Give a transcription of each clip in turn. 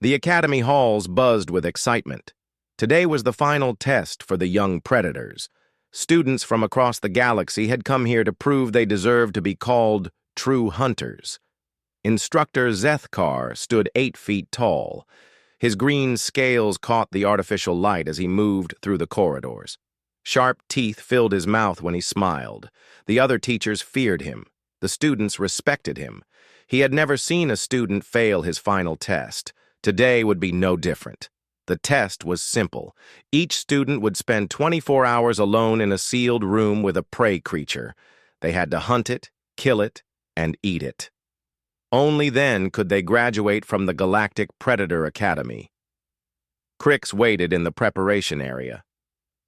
The academy halls buzzed with excitement. Today was the final test for the young predators. Students from across the galaxy had come here to prove they deserved to be called true hunters. Instructor Zethkar stood 8 feet tall. His green scales caught the artificial light as he moved through the corridors. Sharp teeth filled his mouth when he smiled. The other teachers feared him. The students respected him. He had never seen a student fail his final test. Today would be no different. The test was simple. Each student would spend 24 hours alone in a sealed room with a prey creature. They had to hunt it, kill it, and eat it. Only then could they graduate from the Galactic Predator Academy. Crix waited in the preparation area.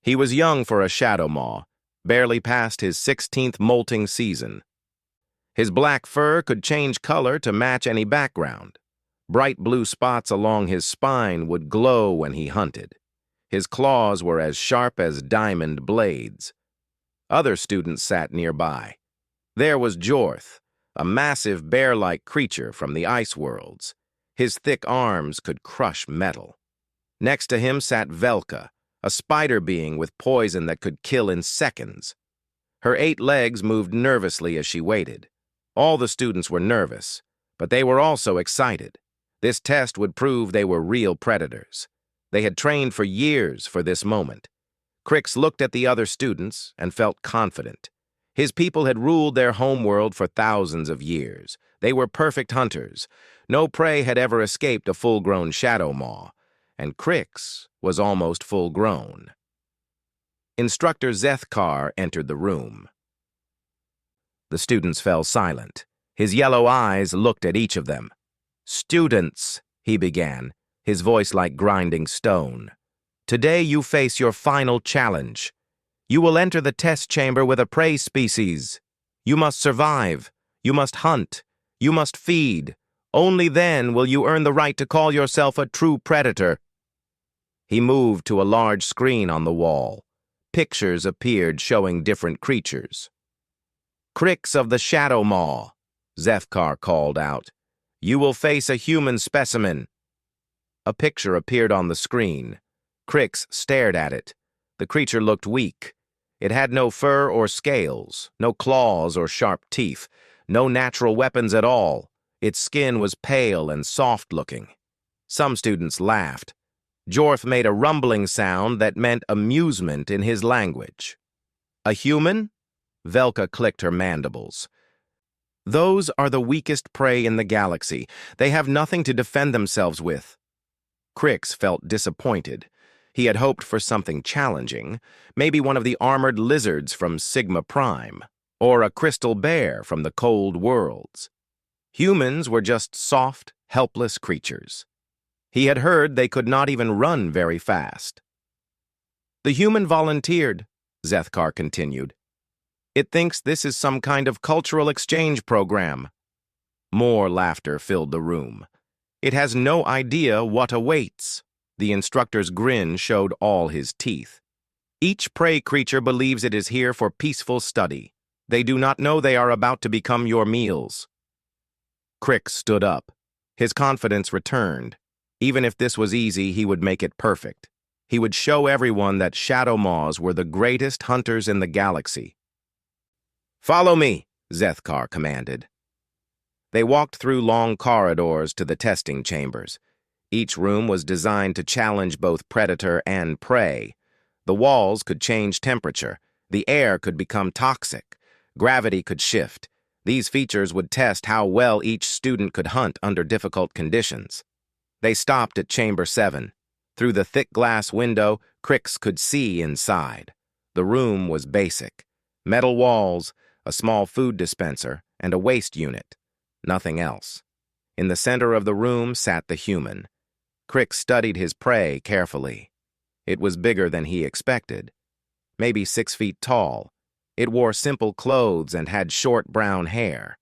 He was young for a shadow maw, barely past his 16th molting season. His black fur could change color to match any background. Bright blue spots along his spine would glow when he hunted. His claws were as sharp as diamond blades. Other students sat nearby. There was Jorth, a massive bear-like creature from the ice worlds. His thick arms could crush metal. Next to him sat Velka, a spider being with poison that could kill in seconds. Her 8 legs moved nervously as she waited. All the students were nervous, but they were also excited. This test would prove they were real predators. They had trained for years for this moment. Crix looked at the other students and felt confident. His people had ruled their homeworld for thousands of years. They were perfect hunters. No prey had ever escaped a full-grown shadow maw, and Crix was almost full-grown. Instructor Zethkar entered the room. The students fell silent. His yellow eyes looked at each of them. "Students," he began, his voice like grinding stone. "Today you face your final challenge. You will enter the test chamber with a prey species. You must survive. You must hunt. You must feed. Only then will you earn the right to call yourself a true predator." He moved to a large screen on the wall. Pictures appeared showing different creatures. "Crix of the Shadow Maw," Zethkar called out. "You will face a human specimen." A picture appeared on the screen. Crix stared at it. The creature looked weak. It had no fur or scales, no claws or sharp teeth, no natural weapons at all. Its skin was pale and soft-looking. Some students laughed. Jorth made a rumbling sound that meant amusement in his language. "A human?" Velka clicked her mandibles. "Those are the weakest prey in the galaxy. They have nothing to defend themselves with." Crix felt disappointed. He had hoped for something challenging, maybe one of the armored lizards from Sigma Prime, or a crystal bear from the cold worlds. Humans were just soft, helpless creatures. He had heard they could not even run very fast. "The human volunteered," Zethkar continued. "It thinks this is some kind of cultural exchange program." More laughter filled the room. "It has no idea what awaits." The instructor's grin showed all his teeth. "Each prey creature believes it is here for peaceful study. They do not know they are about to become your meals." Crix stood up. His confidence returned. Even if this was easy, he would make it perfect. He would show everyone that shadow maws were the greatest hunters in the galaxy. "Follow me," Zethkar commanded. They walked through long corridors to the testing chambers. Each room was designed to challenge both predator and prey. The walls could change temperature. The air could become toxic. Gravity could shift. These features would test how well each student could hunt under difficult conditions. They stopped at Chamber 7. Through the thick glass window, Crix could see inside. The room was basic. Metal walls, a small food dispenser, and a waste unit. Nothing else. In the center of the room sat the human. Crix studied his prey carefully. It was bigger than he expected. Maybe 6 feet tall. It wore simple clothes and had short brown hair.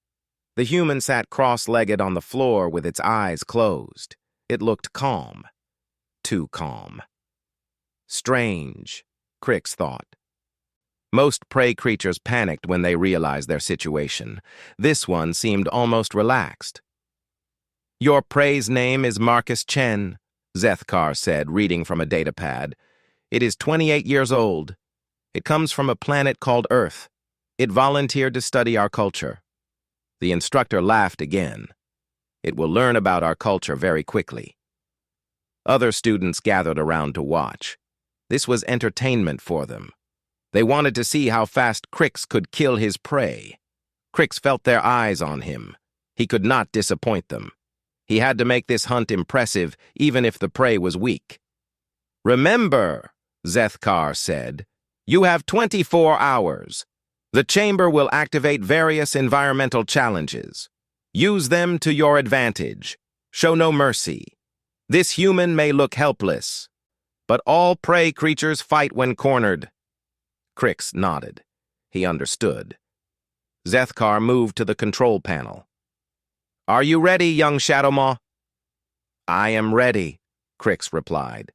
The human sat cross-legged on the floor with its eyes closed. It looked calm. Too calm. Strange, Crix thought. Most prey creatures panicked when they realized their situation. This one seemed almost relaxed. Your prey's name is Marcus Chen, Zethkar said, reading from a datapad. It is 28 years old. It comes from a planet called Earth. It volunteered to study our culture. The instructor laughed again. It will learn about our culture very quickly. Other students gathered around to watch. This was entertainment for them. They wanted to see how fast Crix could kill his prey. Crix felt their eyes on him. He could not disappoint them. He had to make this hunt impressive, even if the prey was weak. Remember, Zethkar said, you have 24 hours. The chamber will activate various environmental challenges. Use them to your advantage. Show no mercy. This human may look helpless, but all prey creatures fight when cornered. Crix nodded. He understood. Zethkar moved to the control panel. Are you ready, young Shadowmaw? I am ready, Crix replied.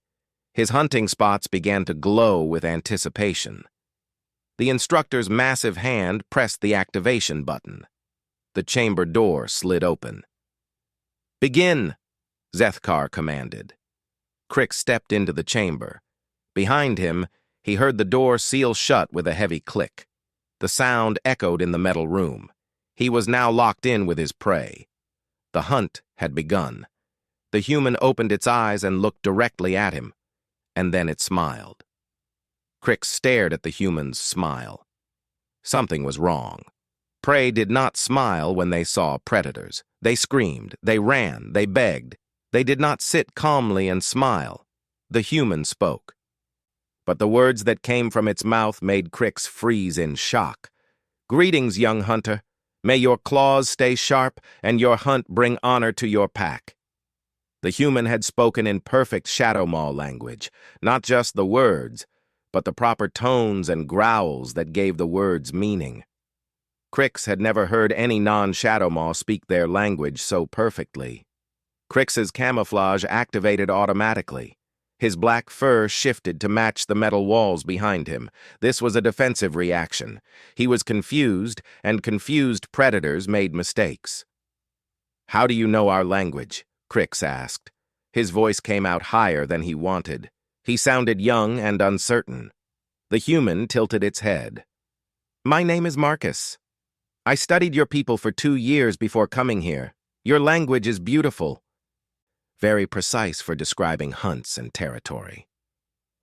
His hunting spots began to glow with anticipation. The instructor's massive hand pressed the activation button. The chamber door slid open. Begin, Zethkar commanded. Crix stepped into the chamber. Behind him, he heard the door seal shut with a heavy click. The sound echoed in the metal room. He was now locked in with his prey. The hunt had begun. The human opened its eyes and looked directly at him, and then it smiled. Crix stared at the human's smile. Something was wrong. Prey did not smile when they saw predators. They screamed, they ran, they begged. They did not sit calmly and smile. The human spoke. But the words that came from its mouth made Crix freeze in shock. Greetings, young hunter. May your claws stay sharp and your hunt bring honor to your pack. The human had spoken in perfect Shadowmaw language, not just the words, but the proper tones and growls that gave the words meaning. Crix had never heard any non-Shadowmaw speak their language so perfectly. Crix's camouflage activated automatically. His black fur shifted to match the metal walls behind him. This was a defensive reaction. He was confused, and confused predators made mistakes. How do you know our language? Crix asked. His voice came out higher than he wanted. He sounded young and uncertain. The human tilted its head. My name is Marcus. I studied your people for 2 years before coming here. Your language is beautiful. Very precise for describing hunts and territory.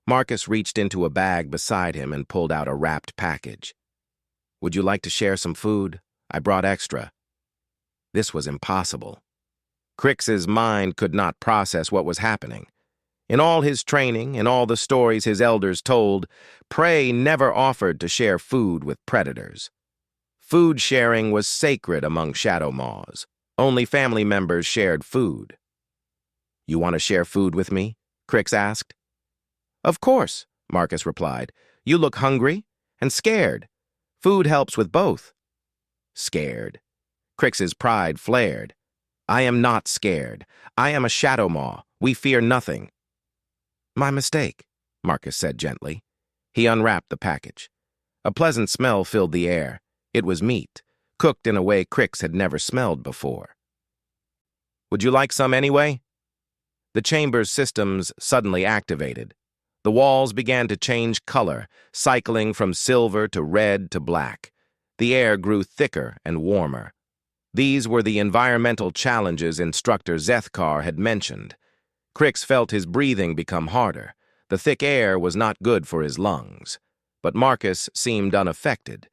Marcus reached into a bag beside him and pulled out a wrapped package. Would you like to share some food? I brought extra. This was impossible. Crix's mind could not process what was happening. In all his training, in all the stories his elders told, prey never offered to share food with predators. Food sharing was sacred among Shadowmaws. Only family members shared food. You want to share food with me? Crix asked. Of course, Marcus replied. You look hungry and scared. Food helps with both. Scared. Crix's pride flared. I am not scared. I am a Shadowmaw. We fear nothing. My mistake, Marcus said gently. He unwrapped the package. A pleasant smell filled the air. It was meat, cooked in a way Crix had never smelled before. Would you like some anyway? The chamber's systems suddenly activated. The walls began to change color, cycling from silver to red to black. The air grew thicker and warmer. These were the environmental challenges Instructor Zethkar had mentioned. Crix felt his breathing become harder. The thick air was not good for his lungs. But Marcus seemed unaffected.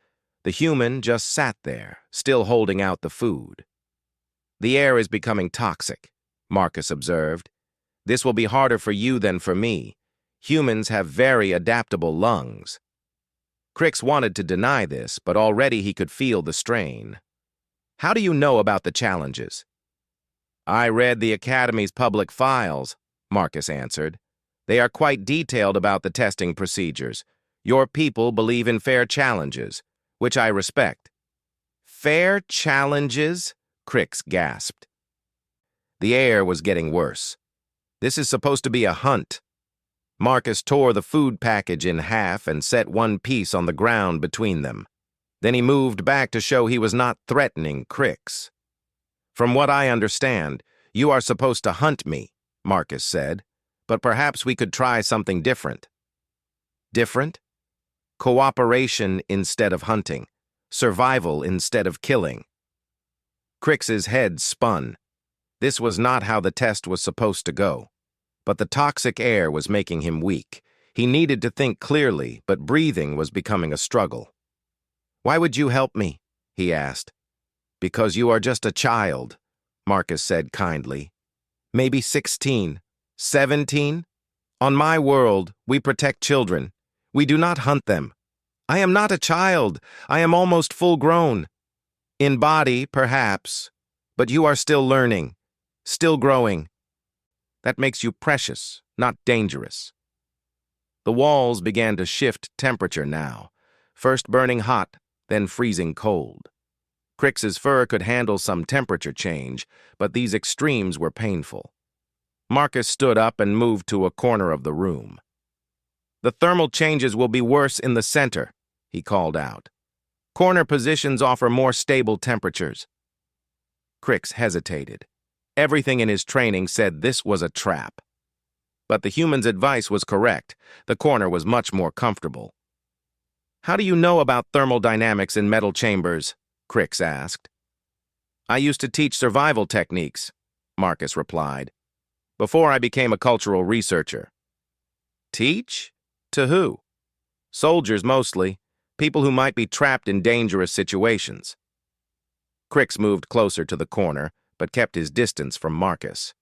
The human just sat there, still holding out the food. The air is becoming toxic, Marcus observed. This will be harder for you than for me. Humans have very adaptable lungs. Crix wanted to deny this, but already he could feel the strain. How do you know about the challenges? I read the Academy's public files, Marcus answered. They are quite detailed about the testing procedures. Your people believe in fair challenges, which I respect. Fair challenges? Crix gasped. The air was getting worse. This is supposed to be a hunt. Marcus tore the food package in half and set one piece on the ground between them. Then he moved back to show he was not threatening Crix. From what I understand, You are supposed to hunt me, Marcus said, but perhaps we could try something different. Different? Cooperation instead of hunting. Survival instead of killing. Crix's head spun. This was not how the test was supposed to go. But the toxic air was making him weak. He needed to think clearly, but breathing was becoming a struggle. "Why would you help me?" he asked. "Because you are just a child," Marcus said kindly. "Maybe 16, 17? On my world, we protect children. We do not hunt them. I am not a child. I am almost full-grown. In body, perhaps, but you are still learning, still growing. That makes you precious, not dangerous." The walls began to shift temperature now, first burning hot, then freezing cold. Crix's fur could handle some temperature change, but these extremes were painful. Marcus stood up and moved to a corner of the room. "The thermal changes will be worse in the center," he called out. "Corner positions offer more stable temperatures." Crix hesitated. Everything in his training said this was a trap. But the human's advice was correct. The corner was much more comfortable. "How do you know about thermal dynamics in metal chambers?" Crix asked. "I used to teach survival techniques," Marcus replied, "before I became a cultural researcher." "Teach? To who?" "Soldiers mostly, people who might be trapped in dangerous situations." Crix moved closer to the corner, but kept his distance from Marcus.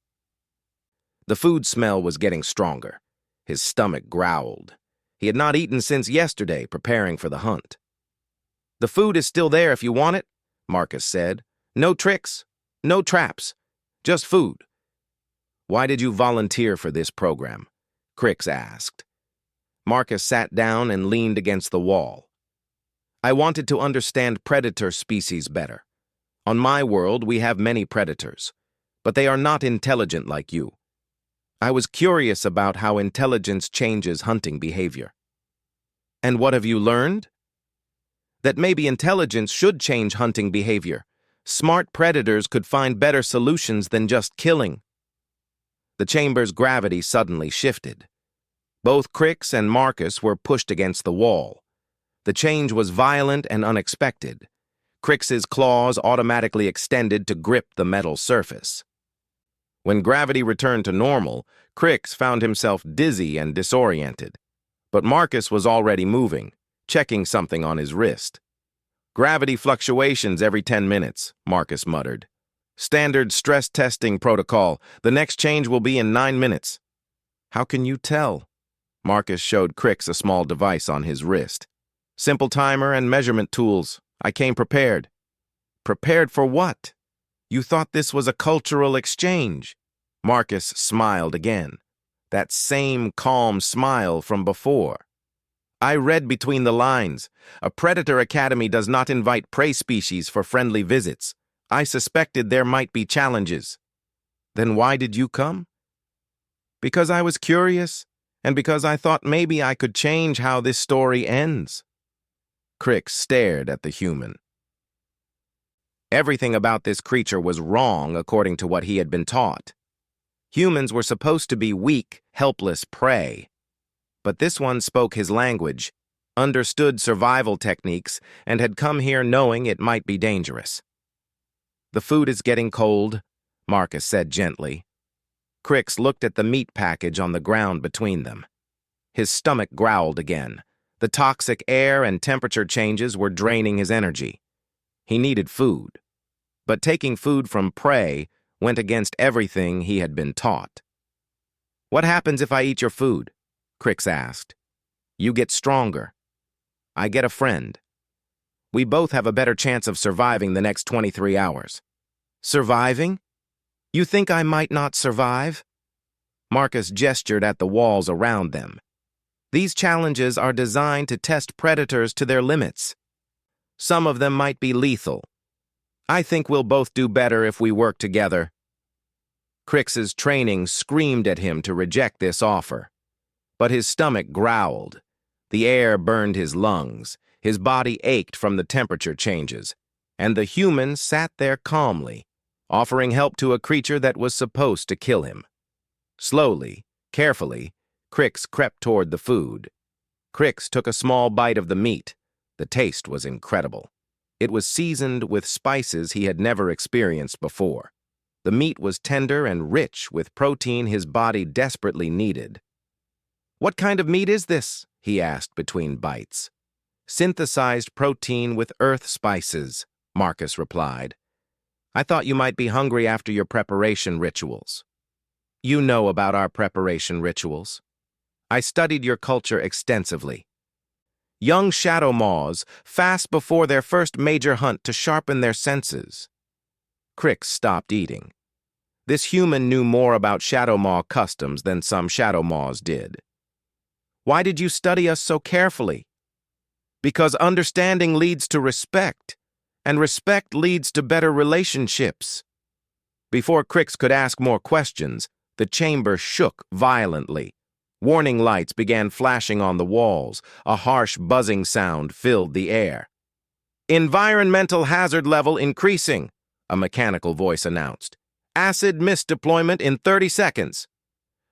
The food smell was getting stronger. His stomach growled. He had not eaten since yesterday, preparing for the hunt. "The food is still there if you want it," Marcus said. "No tricks, no traps, just food." "Why did you volunteer for this program?" Crix asked. Marcus sat down and leaned against the wall. "I wanted to understand predator species better. On my world, we have many predators, but they are not intelligent like you. I was curious about how intelligence changes hunting behavior." "And what have you learned?" "That maybe intelligence should change hunting behavior. Smart predators could find better solutions than just killing." The chamber's gravity suddenly shifted. Both Crix and Marcus were pushed against the wall. The change was violent and unexpected. Crix's claws automatically extended to grip the metal surface. When gravity returned to normal, Crix found himself dizzy and disoriented. But Marcus was already moving, checking something on his wrist. "Gravity fluctuations every 10 minutes, Marcus muttered. "Standard stress testing protocol. The next change will be in 9 minutes. "How can you tell?" Marcus showed Crix a small device on his wrist. "Simple timer and measurement tools. I came prepared." "Prepared for what? You thought this was a cultural exchange." Marcus smiled again. That same calm smile from before. "I read between the lines. A predator academy does not invite prey species for friendly visits. I suspected there might be challenges." "Then why did you come?" "Because I was curious, and because I thought maybe I could change how this story ends." Crix stared at the human. Everything about this creature was wrong according to what he had been taught. Humans were supposed to be weak, helpless prey. But this one spoke his language, understood survival techniques, and had come here knowing it might be dangerous. "The food is getting cold," Marcus said gently. Crix looked at the meat package on the ground between them. His stomach growled again. The toxic air and temperature changes were draining his energy. He needed food. But taking food from prey went against everything he had been taught. "What happens if I eat your food?" Crix asked. "You get stronger. I get a friend. We both have a better chance of surviving the next 23 hours. "Surviving? You think I might not survive?" Marcus gestured at the walls around them. "These challenges are designed to test predators to their limits. Some of them might be lethal. I think we'll both do better if we work together." Crix's training screamed at him to reject this offer. But his stomach growled. The air burned his lungs. His body ached from the temperature changes. And the human sat there calmly, offering help to a creature that was supposed to kill him. Slowly, carefully, Crix crept toward the food. Crix took a small bite of the meat. The taste was incredible. It was seasoned with spices he had never experienced before. The meat was tender and rich with protein his body desperately needed. "What kind of meat is this?" he asked between bites. "Synthesized protein with earth spices," Marcus replied. "I thought you might be hungry after your preparation rituals." "You know about our preparation rituals. I studied your culture extensively. Young shadow maws fast before their first major hunt to sharpen their senses." Crix stopped eating. This human knew more about shadow maw customs than some shadow maws did. "Why did you study us so carefully?" "Because understanding leads to respect, and respect leads to better relationships." Before Crix could ask more questions, the chamber shook violently. Warning lights began flashing on the walls. A harsh buzzing sound filled the air. "Environmental hazard level increasing," a mechanical voice announced. "Acid mist deployment in 30 seconds.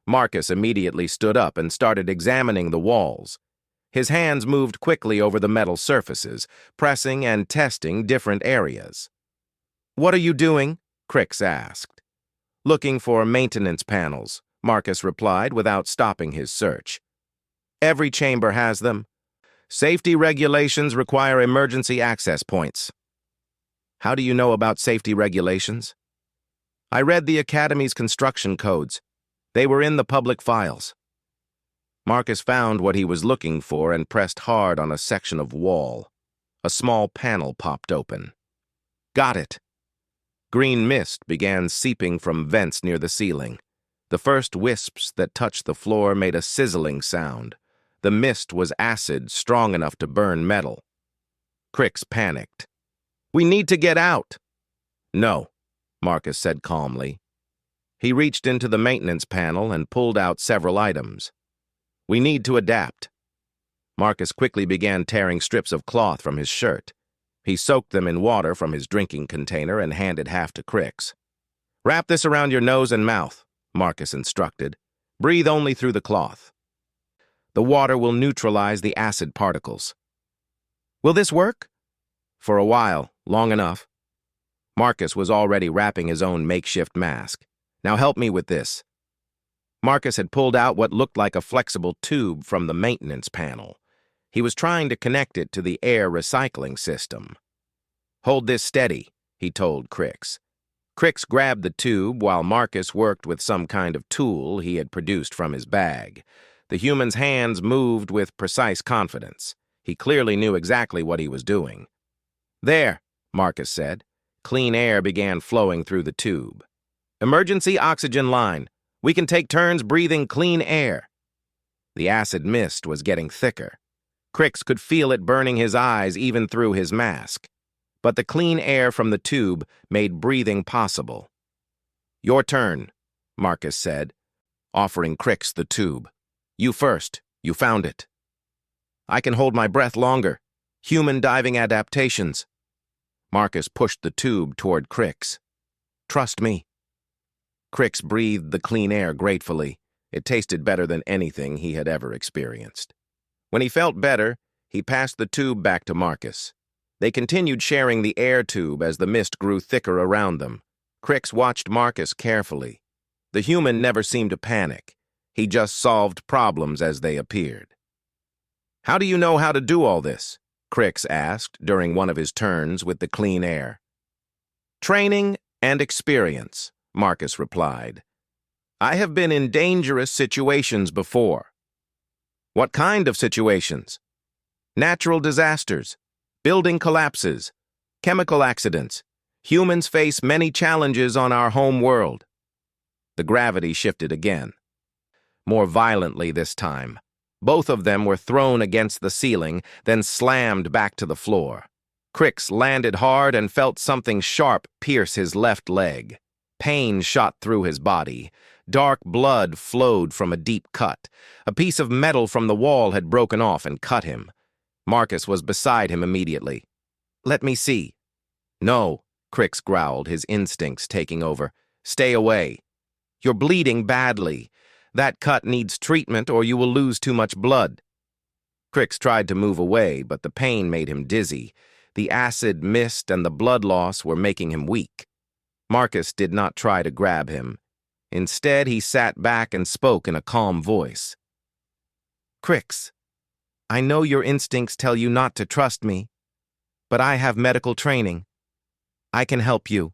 Marcus immediately stood up and started examining the walls. His hands moved quickly over the metal surfaces, pressing and testing different areas. "What are you doing?" Crix asked. "Looking for maintenance panels," Marcus replied without stopping his search. "Every chamber has them. Safety regulations require emergency access points." "How do you know about safety regulations?" "I read the Academy's construction codes. They were in the public files." Marcus found what he was looking for and pressed hard on a section of wall. A small panel popped open. "Got it." Green mist began seeping from vents near the ceiling. The first wisps that touched the floor made a sizzling sound. The mist was acid strong enough to burn metal. Crix panicked. "We need to get out." "No," Marcus said calmly. He reached into the maintenance panel and pulled out several items. "We need to adapt." Marcus quickly began tearing strips of cloth from his shirt. He soaked them in water from his drinking container and handed half to Crix. "Wrap this around your nose and mouth," Marcus instructed. "Breathe only through the cloth. The water will neutralize the acid particles." "Will this work?" "For a while, long enough." Marcus was already wrapping his own makeshift mask. "Now help me with this." Marcus had pulled out what looked like a flexible tube from the maintenance panel. He was trying to connect it to the air recycling system. "Hold this steady," he told Crix. Crix grabbed the tube while Marcus worked with some kind of tool he had produced from his bag. The human's hands moved with precise confidence. He clearly knew exactly what he was doing. "There," Marcus said. Clean air began flowing through the tube. "Emergency oxygen line. We can take turns breathing clean air." The acid mist was getting thicker. Crix could feel it burning his eyes even through his mask. But the clean air from the tube made breathing possible. "Your turn," Marcus said, offering Crix the tube. "You first. You found it." "I can hold my breath longer. Human diving adaptations." Marcus pushed the tube toward Crix. "Trust me." Crix breathed the clean air gratefully. It tasted better than anything he had ever experienced. When he felt better, he passed the tube back to Marcus. They continued sharing the air tube as the mist grew thicker around them. Crix watched Marcus carefully. The human never seemed to panic. He just solved problems as they appeared. "How do you know how to do all this?" Crix asked during one of his turns with the clean air. "Training and experience," Marcus replied. "I have been in dangerous situations before." "What kind of situations?" "Natural disasters, building collapses, chemical accidents. Humans face many challenges on our home world." The gravity shifted again. More violently this time. Both of them were thrown against the ceiling, then slammed back to the floor. Crix landed hard and felt something sharp pierce his left leg. Pain shot through his body. Dark blood flowed from a deep cut. A piece of metal from the wall had broken off and cut him. Marcus was beside him immediately. "Let me see." "No," Crix growled, his instincts taking over. "Stay away. You're bleeding badly. That cut needs treatment or you will lose too much blood." Crix tried to move away, but the pain made him dizzy. The acid mist and the blood loss were making him weak. Marcus did not try to grab him. Instead, he sat back and spoke in a calm voice. "Crix, I know your instincts tell you not to trust me, but I have medical training. I can help you."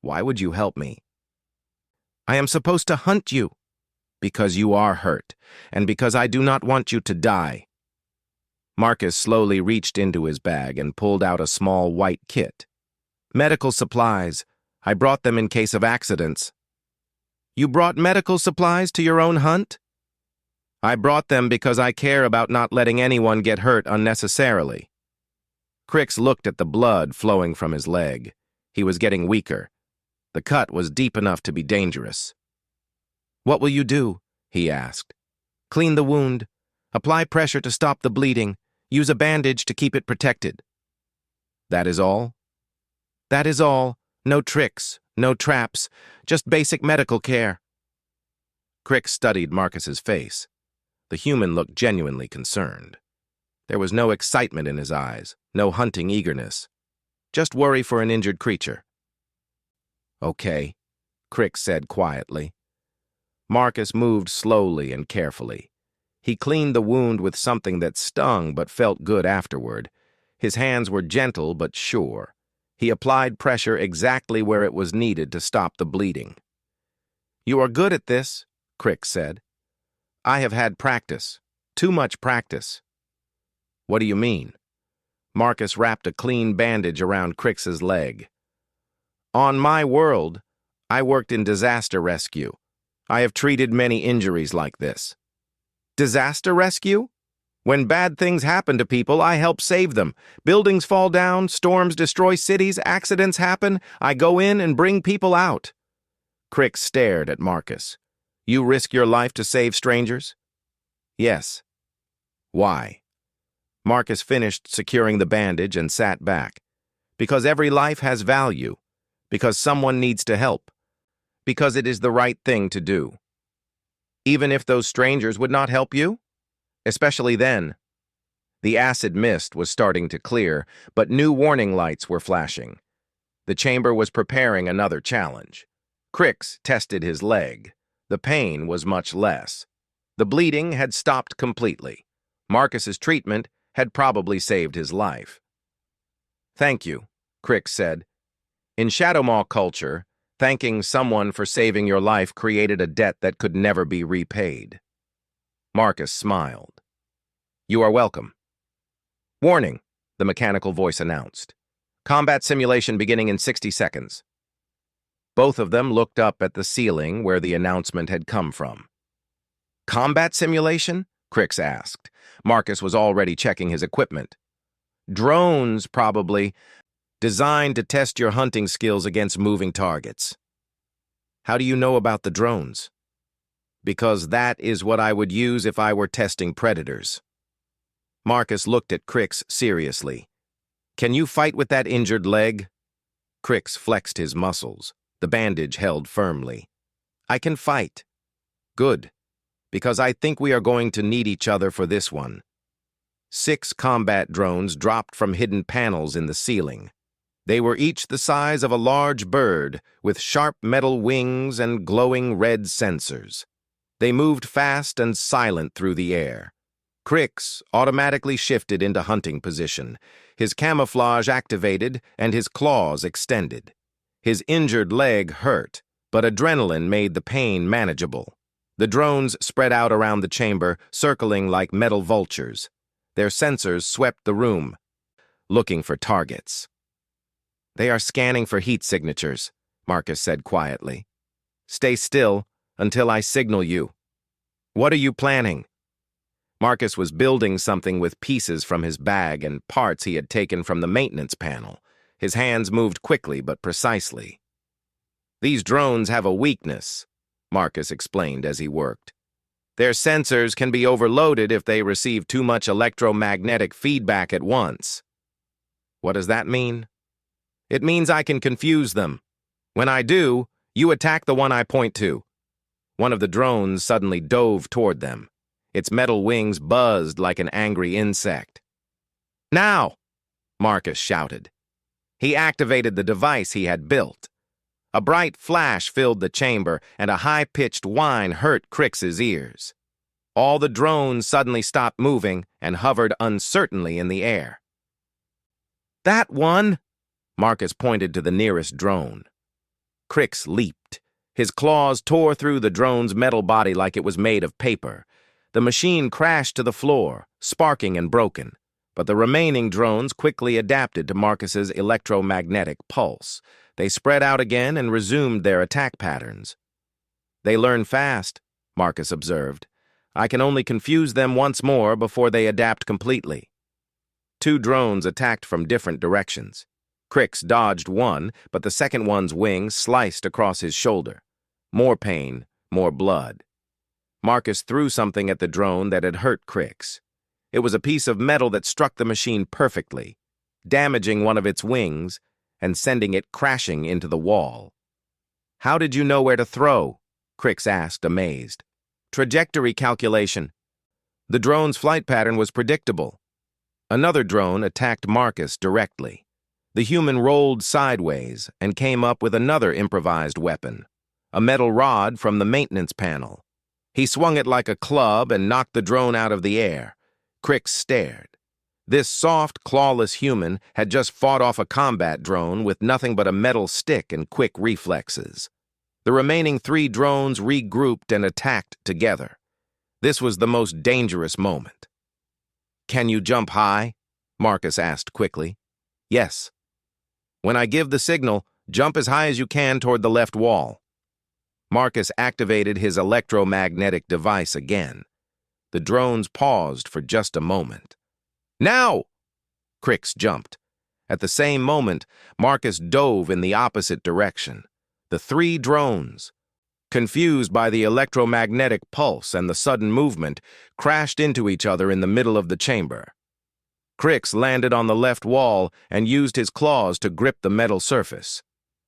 "Why would you help me?" "I am supposed to hunt you, because you are hurt, and because I do not want you to die." Marcus slowly reached into his bag and pulled out a small white kit. "Medical supplies. I brought them in case of accidents." "You brought medical supplies to your own hunt?" "I brought them because I care about not letting anyone get hurt unnecessarily." Crix looked at the blood flowing from his leg. He was getting weaker. The cut was deep enough to be dangerous. "What will you do?" he asked. "Clean the wound. Apply pressure to stop the bleeding. Use a bandage to keep it protected." "That is all?" "That is all. No tricks, no traps, just basic medical care." Crix studied Marcus's face. The human looked genuinely concerned. There was no excitement in his eyes, no hunting eagerness. Just worry for an injured creature. "Okay," Crix said quietly. Marcus moved slowly and carefully. He cleaned the wound with something that stung but felt good afterward. His hands were gentle but sure. He applied pressure exactly where it was needed to stop the bleeding. "You are good at this," Crix said. "I have had practice. Too much practice." "What do you mean?" Marcus wrapped a clean bandage around Crix's leg. "On my world, I worked in disaster rescue. I have treated many injuries like this." "Disaster rescue? When bad things happen to people, I help save them. Buildings fall down, storms destroy cities, accidents happen. I go in and bring people out." Crix stared at Marcus. "You risk your life to save strangers?" "Yes." "Why?" Marcus finished securing the bandage and sat back. "Because every life has value. Because someone needs to help. Because it is the right thing to do." "Even if those strangers would not help you?" "Especially then." The acid mist was starting to clear, but new warning lights were flashing. The chamber was preparing another challenge. Crix tested his leg. The pain was much less. The bleeding had stopped completely. Marcus's treatment had probably saved his life. "Thank you," Crix said. "In Shadowmaw culture, thanking someone for saving your life created a debt that could never be repaid." Marcus smiled. "You are welcome." "Warning," the mechanical voice announced. "Combat simulation beginning in 60 seconds. Both of them looked up at the ceiling where the announcement had come from. "Combat simulation?" Crix asked. Marcus was already checking his equipment. "Drones, probably. Designed to test your hunting skills against moving targets." "How do you know about the drones?" "Because that is what I would use if I were testing predators." Marcus looked at Crix seriously. "Can you fight with that injured leg?" Crix flexed his muscles. The bandage held firmly. "I can fight." "Good, because I think we are going to need each other for this one." 6 combat drones dropped from hidden panels in the ceiling. They were each the size of a large bird, with sharp metal wings and glowing red sensors. They moved fast and silent through the air. Crix automatically shifted into hunting position. His camouflage activated and his claws extended. His injured leg hurt, but adrenaline made the pain manageable. The drones spread out around the chamber, circling like metal vultures. Their sensors swept the room, looking for targets. "They are scanning for heat signatures," Marcus said quietly. "Stay still until I signal you." "What are you planning?" Marcus was building something with pieces from his bag and parts he had taken from the maintenance panel. His hands moved quickly but precisely. "These drones have a weakness," Marcus explained as he worked. "Their sensors can be overloaded if they receive too much electromagnetic feedback at once." "What does that mean?" It means I can confuse them. When I do, you attack the one I point to. One of the drones suddenly dove toward them. Its metal wings buzzed like an angry insect. Now! Marcus shouted. He activated the device he had built. A bright flash filled the chamber, and a high-pitched whine hurt Crix's ears. All the drones suddenly stopped moving and hovered uncertainly in the air. That one! Marcus pointed to the nearest drone. Crix leaped. His claws tore through the drone's metal body like it was made of paper. The machine crashed to the floor, sparking and broken. But the remaining drones quickly adapted to Marcus's electromagnetic pulse. They spread out again and resumed their attack patterns. They learn fast, Marcus observed. I can only confuse them once more before they adapt completely. Two drones attacked from different directions. Crix dodged one, but the second one's wing sliced across his shoulder. More pain, more blood. Marcus threw something at the drone that had hurt Crix. It was a piece of metal that struck the machine perfectly, damaging one of its wings and sending it crashing into the wall. How did you know where to throw? Crix asked, amazed. Trajectory calculation. The drone's flight pattern was predictable. Another drone attacked Marcus directly. The human rolled sideways and came up with another improvised weapon, a metal rod from the maintenance panel. He swung it like a club and knocked the drone out of the air. Crix stared. This soft, clawless human had just fought off a combat drone with nothing but a metal stick and quick reflexes. The remaining three drones regrouped and attacked together. This was the most dangerous moment. Can you jump high? Marcus asked quickly. Yes. When I give the signal, jump as high as you can toward the left wall. Marcus activated his electromagnetic device again. The drones paused for just a moment. Now! Crix jumped. At the same moment, Marcus dove in the opposite direction. The three drones, confused by the electromagnetic pulse and the sudden movement, crashed into each other in the middle of the chamber. Crix landed on the left wall and used his claws to grip the metal surface.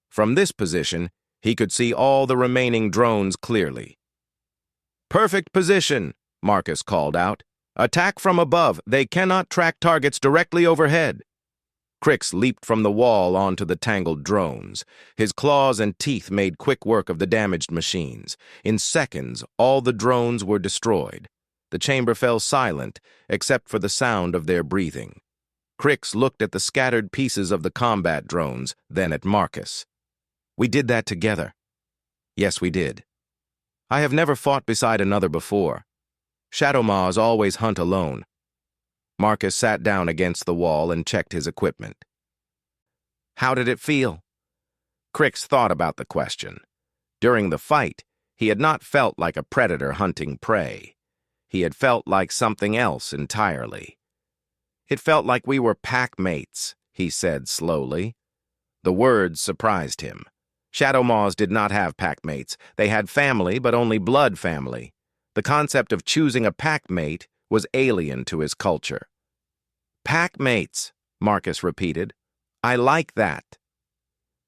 From this position, he could see all the remaining drones clearly. Perfect position, Marcus called out. Attack from above. They cannot track targets directly overhead. Crix leaped from the wall onto the tangled drones. His claws and teeth made quick work of the damaged machines. In seconds, all the drones were destroyed. The chamber fell silent, except for the sound of their breathing. Crix looked at the scattered pieces of the combat drones, then at Marcus. We did that together. Yes, we did. I have never fought beside another before. Shadowmaws always hunt alone. Marcus sat down against the wall and checked his equipment. How did it feel? Crix thought about the question. During the fight, he had not felt like a predator hunting prey. He had felt like something else entirely. It felt like we were pack mates, he said slowly. The words surprised him. Shadowmaws did not have pack mates. They had family, but only blood family. The concept of choosing a pack mate was alien to his culture. Pack mates, Marcus repeated. I like that.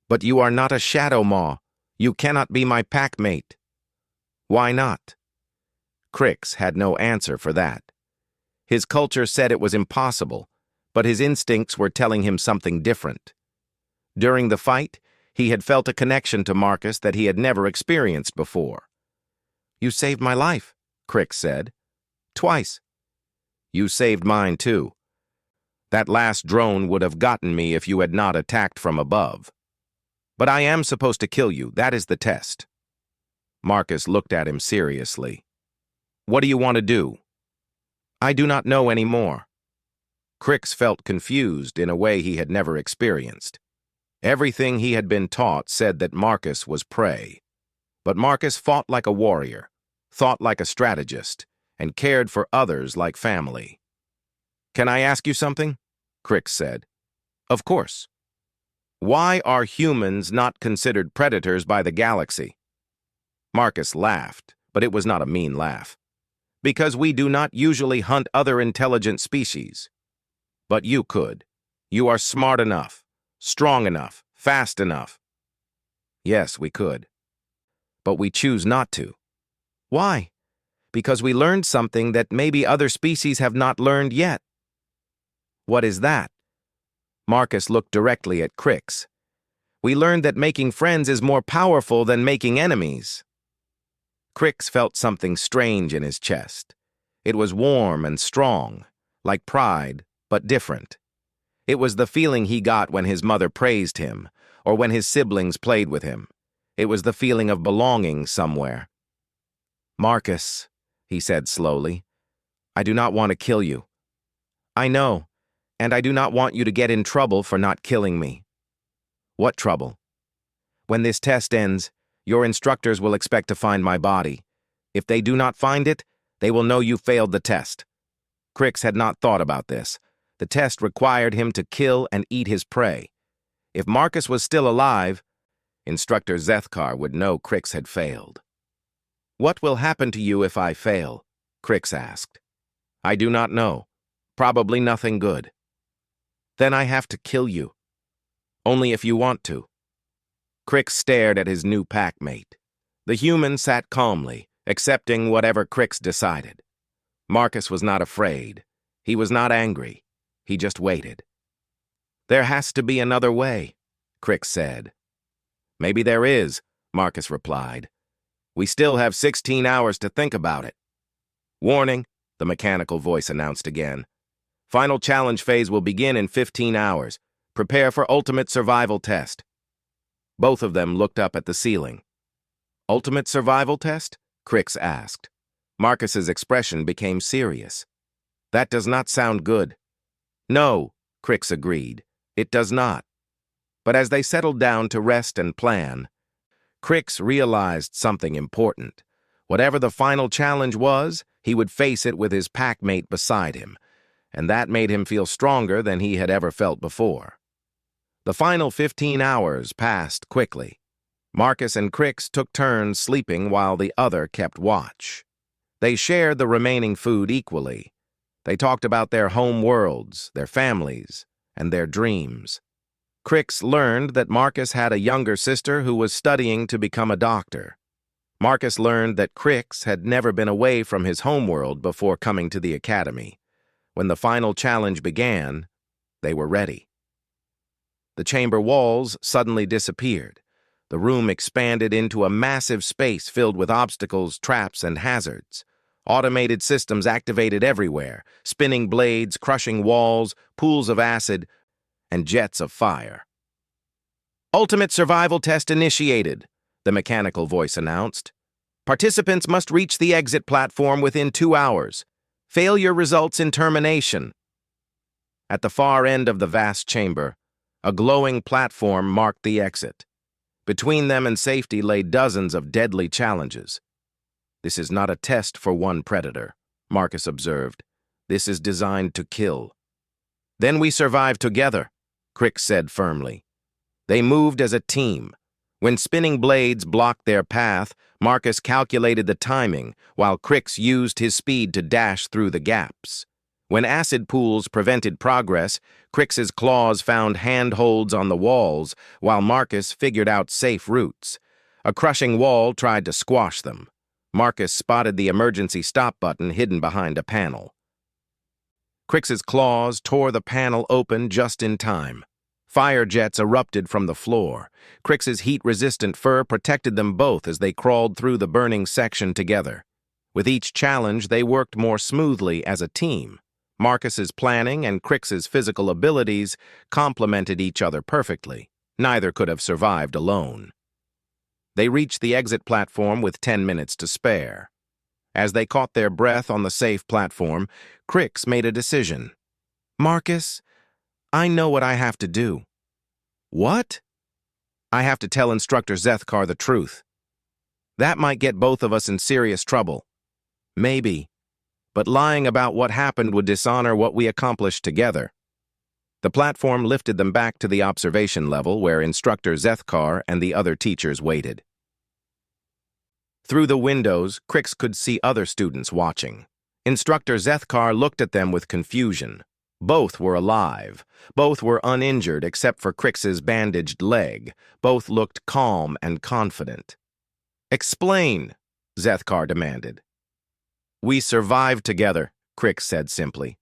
But you are not a Shadowmaw. You cannot be my pack mate. Why not? Crix had no answer for that. His culture said it was impossible, but his instincts were telling him something different. During the fight, he had felt a connection to Marcus that he had never experienced before. You saved my life, Crix said. Twice. You saved mine, too. That last drone would have gotten me if you had not attacked from above. But I am supposed to kill you. That is the test. Marcus looked at him seriously. What do you want to do? I do not know any more. Crix felt confused in a way he had never experienced. Everything he had been taught said that Marcus was prey. But Marcus fought like a warrior, thought like a strategist, and cared for others like family. Can I ask you something? Crix said. Of course. Why are humans not considered predators by the galaxy? Marcus laughed, but it was not a mean laugh. Because we do not usually hunt other intelligent species. But you could. You are smart enough. strong enough, fast enough. Yes, we could. But we choose not to. Why? Because we learned something that maybe other species have not learned yet. What is that? Marcus looked directly at Crix. We learned that making friends is more powerful than making enemies. Crix felt something strange in his chest. It was warm and strong, like pride, but different. It was the feeling he got when his mother praised him, or when his siblings played with him. It was the feeling of belonging somewhere. Marcus, he said slowly, I do not want to kill you. I know, and I do not want you to get in trouble for not killing me. What trouble? When this test ends, your instructors will expect to find my body. If they do not find it, they will know you failed the test. Crix had not thought about this. The test required him to kill and eat his prey. If Marcus was still alive, Instructor Zethkar would know Crix had failed. What will happen to you if I fail? Crix asked. I do not know. Probably nothing good. Then I have to kill you. Only if you want to. Crix stared at his new packmate. The human sat calmly, accepting whatever Crix decided. Marcus was not afraid. He was not angry. He just waited. There has to be another way, Crix said. Maybe there is, Marcus replied. We still have 16 hours to think about it. Warning, the mechanical voice announced again. Final challenge phase will begin in 15 hours. Prepare for ultimate survival test. Both of them looked up at the ceiling. Ultimate survival test? Crix asked. Marcus's expression became serious. That does not sound good. No, Crix agreed. It does not. But as they settled down to rest and plan, Crix realized something important. Whatever the final challenge was, he would face it with his packmate beside him, and that made him feel stronger than he had ever felt before. The final 15 hours passed quickly. Marcus and Crix took turns sleeping while the other kept watch. They shared the remaining food equally. They talked about their home worlds, their families, and their dreams. Crix learned that Marcus had a younger sister who was studying to become a doctor. Marcus learned that Crix had never been away from his homeworld before coming to the academy. When the final challenge began, they were ready. The chamber walls suddenly disappeared. The room expanded into a massive space filled with obstacles, traps, and hazards. Automated systems activated everywhere, spinning blades, crushing walls, pools of acid, and jets of fire. Ultimate survival test initiated, the mechanical voice announced. Participants must reach the exit platform within 2 hours. Failure results in termination. At the far end of the vast chamber, a glowing platform marked the exit. Between them and safety lay dozens of deadly challenges. This is not a test for one predator, Marcus observed. This is designed to kill. Then we survive together, Crix said firmly. They moved as a team. When spinning blades blocked their path, Marcus calculated the timing, while Crix used his speed to dash through the gaps. When acid pools prevented progress, Crix's claws found handholds on the walls, while Marcus figured out safe routes. A crushing wall tried to squash them. Marcus spotted the emergency stop button hidden behind a panel. Crix's claws tore the panel open just in time. Fire jets erupted from the floor. Crix's heat-resistant fur protected them both as they crawled through the burning section together. With each challenge, they worked more smoothly as a team. Marcus's planning and Crix's physical abilities complemented each other perfectly. Neither could have survived alone. They reached the exit platform with 10 minutes to spare. As they caught their breath on the safe platform, Crix made a decision. Marcus, I know what I have to do. What? I have to tell Instructor Zethkar the truth. That might get both of us in serious trouble. Maybe. But lying about what happened would dishonor what we accomplished together. The platform lifted them back to the observation level where Instructor Zethkar and the other teachers waited. Through the windows, Crix could see other students watching. Instructor Zethkar looked at them with confusion. Both were alive. Both were uninjured except for Crix's bandaged leg. Both looked calm and confident. "Explain," Zethkar demanded. "We survived together," Crix said simply.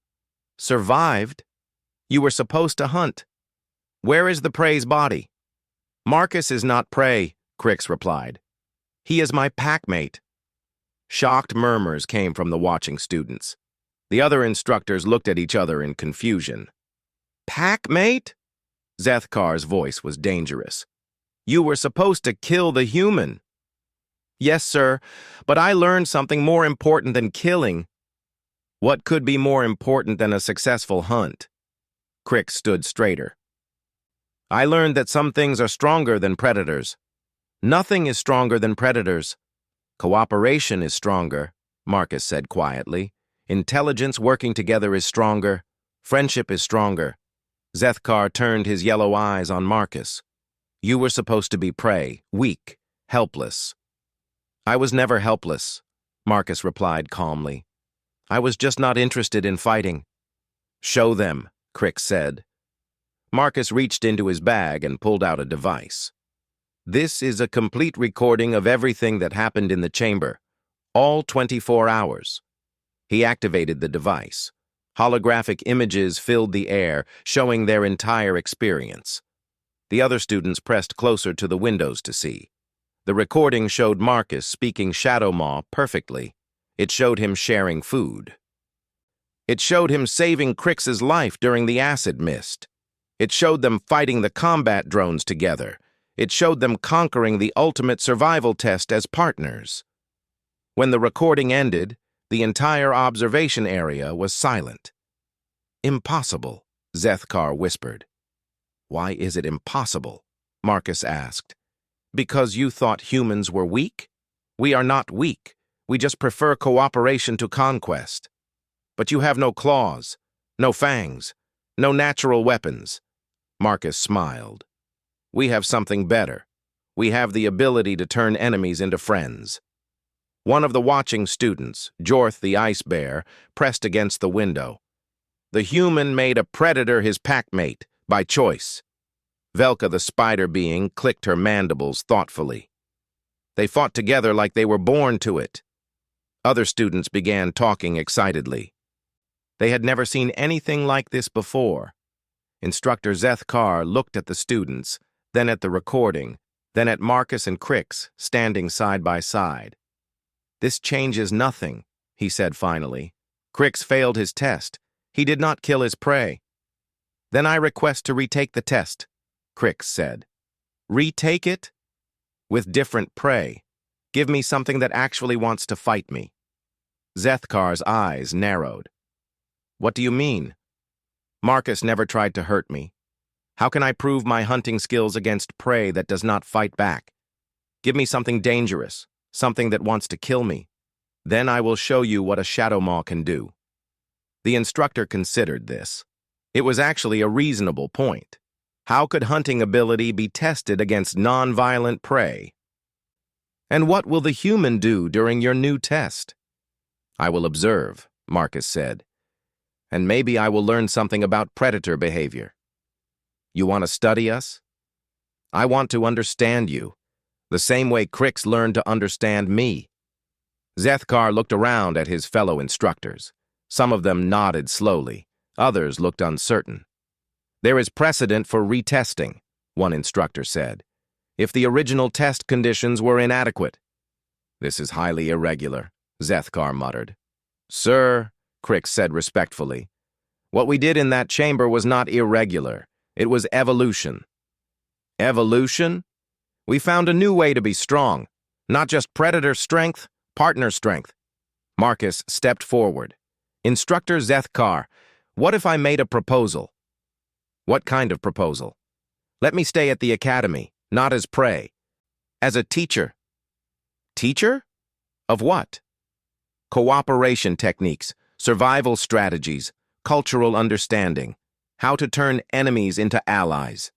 "Survived? You were supposed to hunt. Where is the prey's body?" "Marcus is not prey," Crix replied. "He is my packmate." Shocked murmurs came from the watching students. The other instructors looked at each other in confusion. "Packmate?" Zethkar's voice was dangerous. "You were supposed to kill the human." "Yes, sir, but I learned something more important than killing." "What could be more important than a successful hunt?" Crix stood straighter. "I learned that some things are stronger than predators." "Nothing is stronger than predators." "Cooperation is stronger," Marcus said quietly. "Intelligence working together is stronger. Friendship is stronger." Zethkar turned his yellow eyes on Marcus. "You were supposed to be prey, weak, helpless." "I was never helpless," Marcus replied calmly. "I was just not interested in fighting." "Show them," Crix said. Marcus reached into his bag and pulled out a device. "This is a complete recording of everything that happened in the chamber, all 24 hours. He activated the device. Holographic images filled the air, showing their entire experience. The other students pressed closer to the windows to see. The recording showed Marcus speaking Shadowmaw perfectly. It showed him sharing food. It showed him saving Crix's life during the acid mist. It showed them fighting the combat drones together. It showed them conquering the ultimate survival test as partners. When the recording ended, the entire observation area was silent. "Impossible," Zethkar whispered. "Why is it impossible?" Marcus asked. "Because you thought humans were weak? We are not weak. We just prefer cooperation to conquest. But you have no claws, no fangs, no natural weapons." Marcus smiled. "We have something better. We have the ability to turn enemies into friends." One of the watching students, Jorth the Ice Bear, pressed against the window. "The human made a predator his packmate, by choice." Velka the spider being clicked her mandibles thoughtfully. "They fought together like they were born to it." Other students began talking excitedly. They had never seen anything like this before. Instructor Zethkar looked at the students, then at the recording, then at Marcus and Crix standing side by side. "This changes nothing," he said finally. "Crix failed his test. He did not kill his prey." "Then I request to retake the test," Crix said. "Retake it?" "With different prey. Give me something that actually wants to fight me." Zethkar's eyes narrowed. "What do you mean?" "Marcus never tried to hurt me. How can I prove my hunting skills against prey that does not fight back? Give me something dangerous, something that wants to kill me. Then I will show you what a Shadowmaw can do." The instructor considered this. It was actually a reasonable point. How could hunting ability be tested against non-violent prey? "And what will the human do during your new test?" "I will observe," Marcus said. "And maybe I will learn something about predator behavior." "You want to study us?" "I want to understand you, the same way Crix learned to understand me." Zethkar looked around at his fellow instructors. Some of them nodded slowly. Others looked uncertain. "There is precedent for retesting," one instructor said, "if the original test conditions were inadequate." "This is highly irregular," Zethkar muttered. "Sir," Crix said respectfully, "what we did in that chamber was not irregular. It was evolution." "Evolution? We found a new way to be strong. Not just predator strength, partner strength." Marcus stepped forward. "Instructor Zethkar, what if I made a proposal?" "What kind of proposal?" "Let me stay at the academy, not as prey. As a teacher." "Teacher? Of what?" "Cooperation techniques, survival strategies, cultural understanding, how to turn enemies into allies."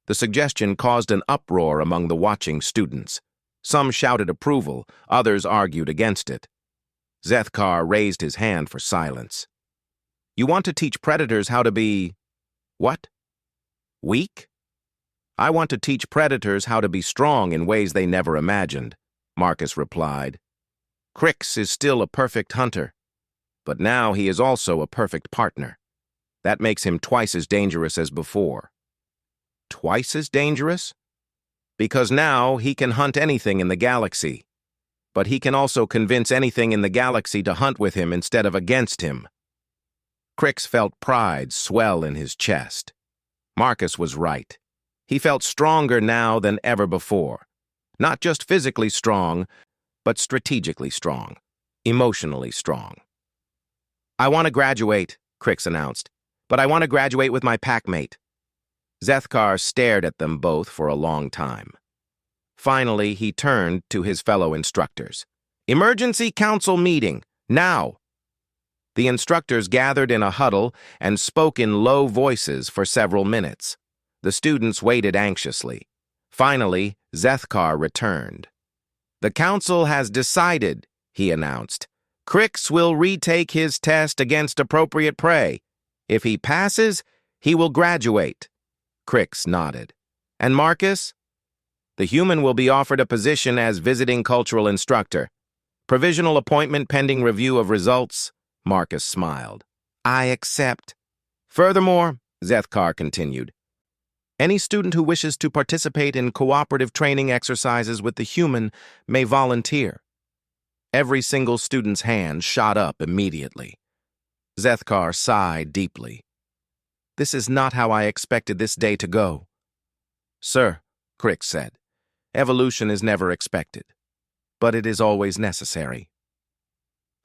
The suggestion caused an uproar among the watching students. Some shouted approval, others argued against it. Zethkar raised his hand for silence. You want to teach predators how to be... what? Weak? I want to teach predators how to be strong in ways they never imagined, Marcus replied. Crix is still a perfect hunter, but now he is also a perfect partner. That makes him twice as dangerous as before. Twice as dangerous? Because now he can hunt anything in the galaxy, but he can also convince anything in the galaxy to hunt with him instead of against him. Crix felt pride swell in his chest. Marcus was right. He felt stronger now than ever before. Not just physically strong, but strategically strong, emotionally strong. I want to graduate, Crix announced, but I want to graduate with my packmate. Zethkar stared at them both for a long time. Finally, he turned to his fellow instructors. Emergency council meeting, now! The instructors gathered in a huddle and spoke in low voices for several minutes. The students waited anxiously. Finally, Zethkar returned. The council has decided, he announced. Crix will retake his test against appropriate prey. If he passes, he will graduate. Crix nodded. And Marcus? The human will be offered a position as visiting cultural instructor. Provisional appointment pending review of results. Marcus smiled. I accept. Furthermore, Zethkar continued, any student who wishes to participate in cooperative training exercises with the human may volunteer. Every single student's hand shot up immediately. Zethkar sighed deeply. This is not how I expected this day to go. Sir, Crix said, evolution is never expected, but it is always necessary.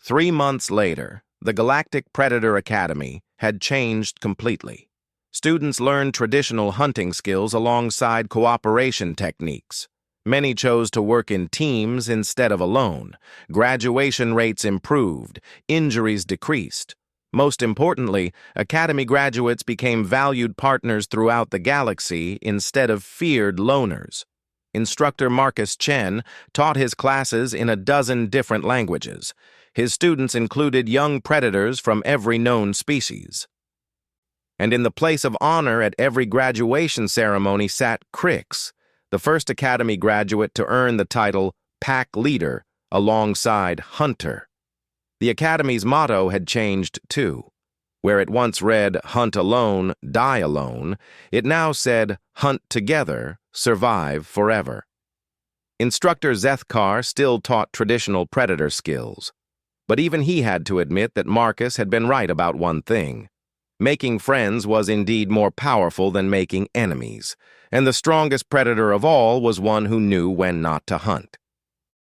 3 months later, the Galactic Predator Academy had changed completely. Students learned traditional hunting skills alongside cooperation techniques. Many chose to work in teams instead of alone. Graduation rates improved. Injuries decreased. Most importantly, Academy graduates became valued partners throughout the galaxy instead of feared loners. Instructor Marcus Chen taught his classes in a dozen different languages. His students included young predators from every known species. And in the place of honor at every graduation ceremony sat Crix, the first Academy graduate to earn the title Pack Leader alongside Hunter. The Academy's motto had changed too. Where it once read, Hunt alone, die alone, it now said, Hunt together, survive forever. Instructor Zethkar still taught traditional predator skills, but even he had to admit that Marcus had been right about one thing. Making friends was indeed more powerful than making enemies, and the strongest predator of all was one who knew when not to hunt.